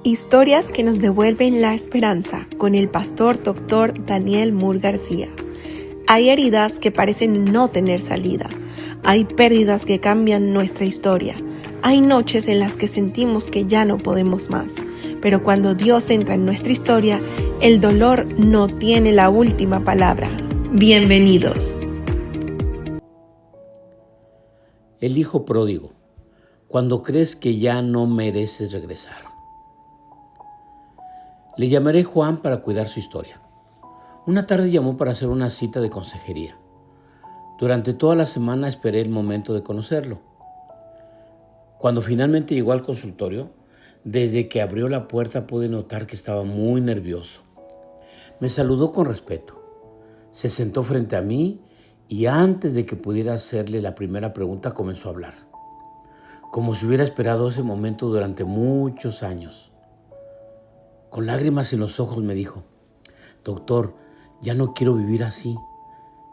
Historias que nos devuelven la esperanza con el pastor Dr. Daniel Moore García. Hay heridas que parecen no tener salida. Hay pérdidas que cambian nuestra historia. Hay noches en las que sentimos que ya no podemos más. Pero cuando Dios entra en nuestra historia, el dolor no tiene la última palabra. Bienvenidos. El hijo pródigo, cuando crees que ya no mereces regresar. Le llamaré Juan para cuidar su historia. Una tarde llamó para hacer una cita de consejería. Durante toda la semana esperé el momento de conocerlo. Cuando finalmente llegó al consultorio, desde que abrió la puerta pude notar que estaba muy nervioso. Me saludó con respeto. Se sentó frente a mí y antes de que pudiera hacerle la primera pregunta comenzó a hablar, como si hubiera esperado ese momento durante muchos años. Con lágrimas en los ojos me dijo: «Doctor, ya no quiero vivir así.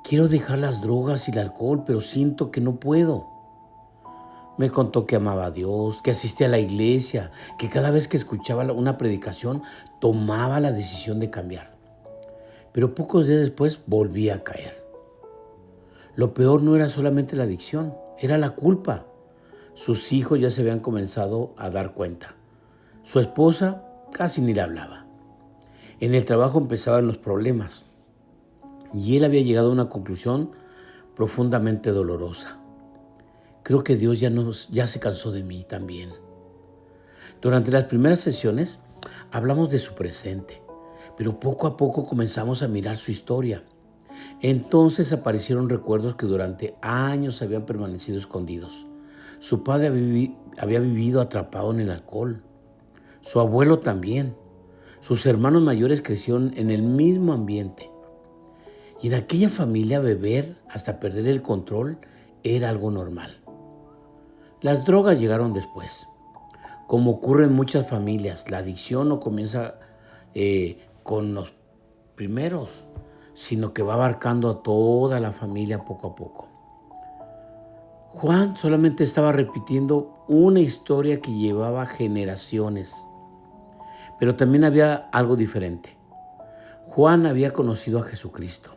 Quiero dejar las drogas y el alcohol, pero siento que no puedo». Me contó que amaba a Dios, que asistía a la iglesia, que cada vez que escuchaba una predicación tomaba la decisión de cambiar. Pero pocos días después volvía a caer. Lo peor no era solamente la adicción, era la culpa. Sus hijos ya se habían comenzado a dar cuenta. Su esposa casi ni le hablaba. En el trabajo empezaban los problemas y él había llegado a una conclusión profundamente dolorosa. Creo que Dios ya se cansó de mí también. Durante las primeras sesiones hablamos de su presente, pero poco a poco comenzamos a mirar su historia. Entonces aparecieron recuerdos que durante años habían permanecido escondidos. Su padre había vivido atrapado en el alcohol. Su abuelo también. Sus hermanos mayores crecieron en el mismo ambiente. Y en aquella familia beber hasta perder el control era algo normal. Las drogas llegaron después. Como ocurre en muchas familias, la adicción no comienza con los primeros, sino que va abarcando a toda la familia poco a poco. Juan solamente estaba repitiendo una historia que llevaba generaciones, pero también había algo diferente. Juan había conocido a Jesucristo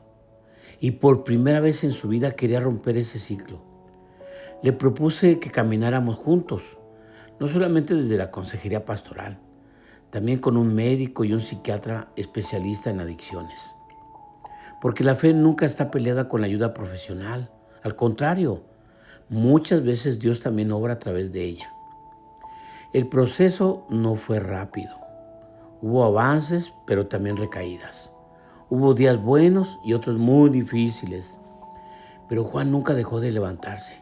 y por primera vez en su vida quería romper ese ciclo. Le propuse que camináramos juntos, no solamente desde la consejería pastoral, también con un médico y un psiquiatra especialista en adicciones. Porque la fe nunca está peleada con la ayuda profesional. Al contrario, muchas veces Dios también obra a través de ella. El proceso no fue rápido. Hubo avances, pero también recaídas. Hubo días buenos y otros muy difíciles. Pero Juan nunca dejó de levantarse.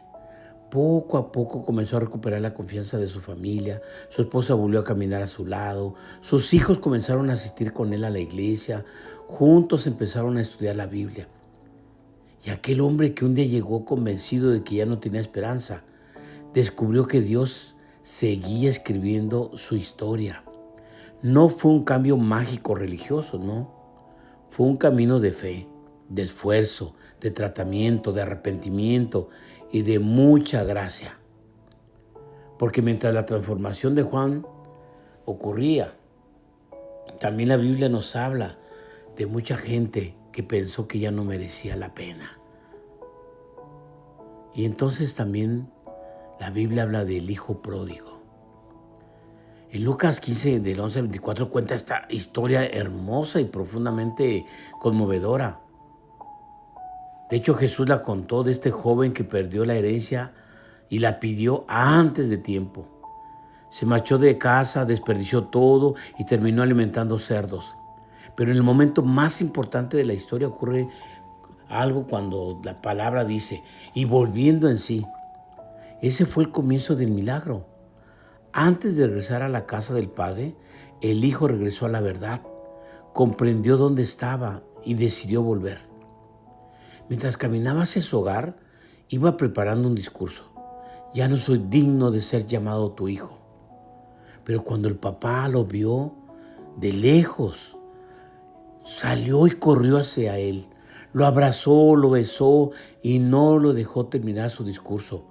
Poco a poco comenzó a recuperar la confianza de su familia, su esposa volvió a caminar a su lado, sus hijos comenzaron a asistir con él a la iglesia, juntos empezaron a estudiar la Biblia. Y aquel hombre que un día llegó convencido de que ya no tenía esperanza, descubrió que Dios seguía escribiendo su historia. No fue un cambio mágico religioso, no. Fue un camino de fe, de esfuerzo, de tratamiento, de arrepentimiento y de mucha gracia. Porque mientras la transformación de Juan ocurría, también la Biblia nos habla de mucha gente que pensó que ya no merecía la pena. Y entonces también la Biblia habla del hijo pródigo. En Lucas 15, del 11 al 24, cuenta esta historia hermosa y profundamente conmovedora. De hecho, Jesús la contó de este joven que perdió la herencia y la pidió antes de tiempo. Se marchó de casa, desperdició todo y terminó alimentando cerdos. Pero en el momento más importante de la historia ocurre algo cuando la palabra dice, y volviendo en sí. Ese fue el comienzo del milagro. Antes de regresar a la casa del Padre, el Hijo regresó a la verdad, comprendió dónde estaba y decidió volver. Mientras caminaba hacia su hogar, iba preparando un discurso. Ya no soy digno de ser llamado tu hijo. Pero cuando el papá lo vio de lejos, salió y corrió hacia él. Lo abrazó, lo besó y no lo dejó terminar su discurso,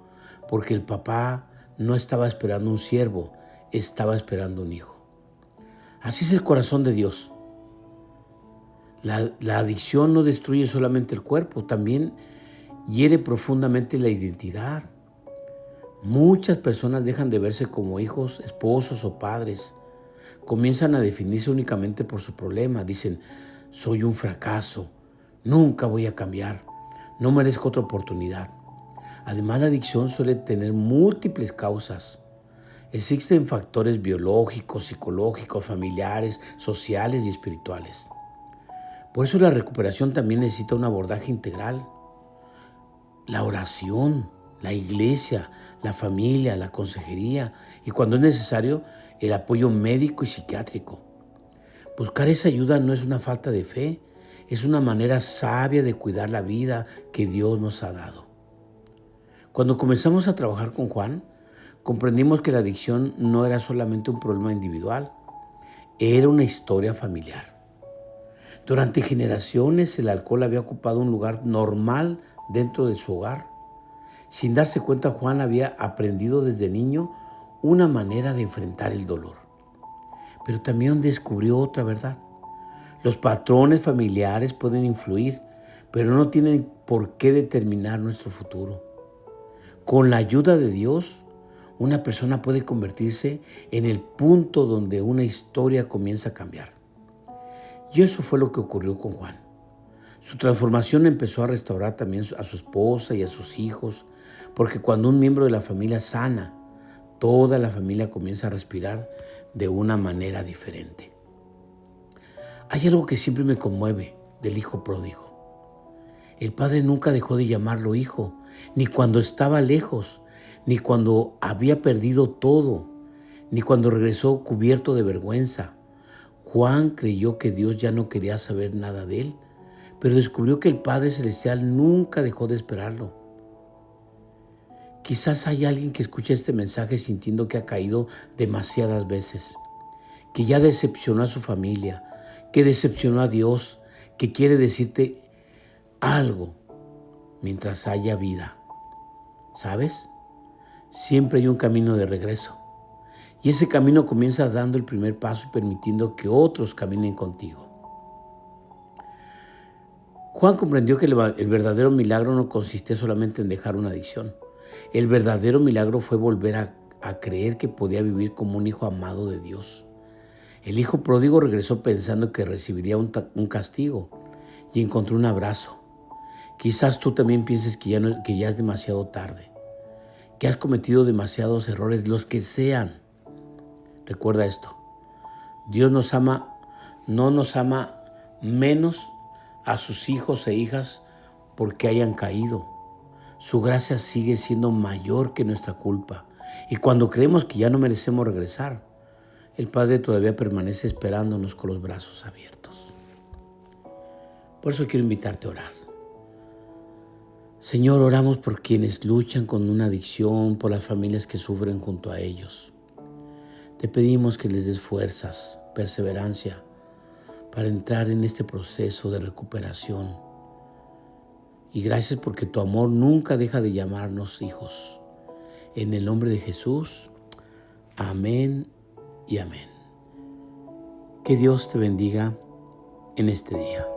porque el papá no estaba esperando un siervo, estaba esperando un hijo. Así es el corazón de Dios. La adicción no destruye solamente el cuerpo, también hiere profundamente la identidad. Muchas personas dejan de verse como hijos, esposos o padres. Comienzan a definirse únicamente por su problema. Dicen, soy un fracaso, nunca voy a cambiar, no merezco otra oportunidad. Además, la adicción suele tener múltiples causas. Existen factores biológicos, psicológicos, familiares, sociales y espirituales. Por eso la recuperación también necesita un abordaje integral. La oración, la iglesia, la familia, la consejería y cuando es necesario, el apoyo médico y psiquiátrico. Buscar esa ayuda no es una falta de fe, es una manera sabia de cuidar la vida que Dios nos ha dado. Cuando comenzamos a trabajar con Juan, comprendimos que la adicción no era solamente un problema individual, era una historia familiar. Durante generaciones el alcohol había ocupado un lugar normal dentro de su hogar. Sin darse cuenta, Juan había aprendido desde niño una manera de enfrentar el dolor. Pero también descubrió otra verdad. Los patrones familiares pueden influir, pero no tienen por qué determinar nuestro futuro. Con la ayuda de Dios, una persona puede convertirse en el punto donde una historia comienza a cambiar. Y eso fue lo que ocurrió con Juan. Su transformación empezó a restaurar también a su esposa y a sus hijos, porque cuando un miembro de la familia sana, toda la familia comienza a respirar de una manera diferente. Hay algo que siempre me conmueve del hijo pródigo. El padre nunca dejó de llamarlo hijo, ni cuando estaba lejos, ni cuando había perdido todo, ni cuando regresó cubierto de vergüenza. Juan creyó que Dios ya no quería saber nada de él, pero descubrió que el Padre Celestial nunca dejó de esperarlo. Quizás hay alguien que escucha este mensaje sintiendo que ha caído demasiadas veces, que ya decepcionó a su familia, que decepcionó a Dios, que quiere decirte algo mientras haya vida. ¿Sabes? Siempre hay un camino de regreso. Y ese camino comienza dando el primer paso y permitiendo que otros caminen contigo. Juan comprendió que el verdadero milagro no consistía solamente en dejar una adicción. El verdadero milagro fue volver a creer que podía vivir como un hijo amado de Dios. El hijo pródigo regresó pensando que recibiría un castigo y encontró un abrazo. Quizás tú también pienses que ya es demasiado tarde, que has cometido demasiados errores, los que sean. Recuerda esto, Dios no nos ama menos a sus hijos e hijas porque hayan caído. Su gracia sigue siendo mayor que nuestra culpa. Y cuando creemos que ya no merecemos regresar, el Padre todavía permanece esperándonos con los brazos abiertos. Por eso quiero invitarte a orar. Señor, oramos por quienes luchan con una adicción, por las familias que sufren junto a ellos. Te pedimos que les des fuerzas, perseverancia, para entrar en este proceso de recuperación. Y gracias porque tu amor nunca deja de llamarnos hijos. En el nombre de Jesús, amén y amén. Que Dios te bendiga en este día.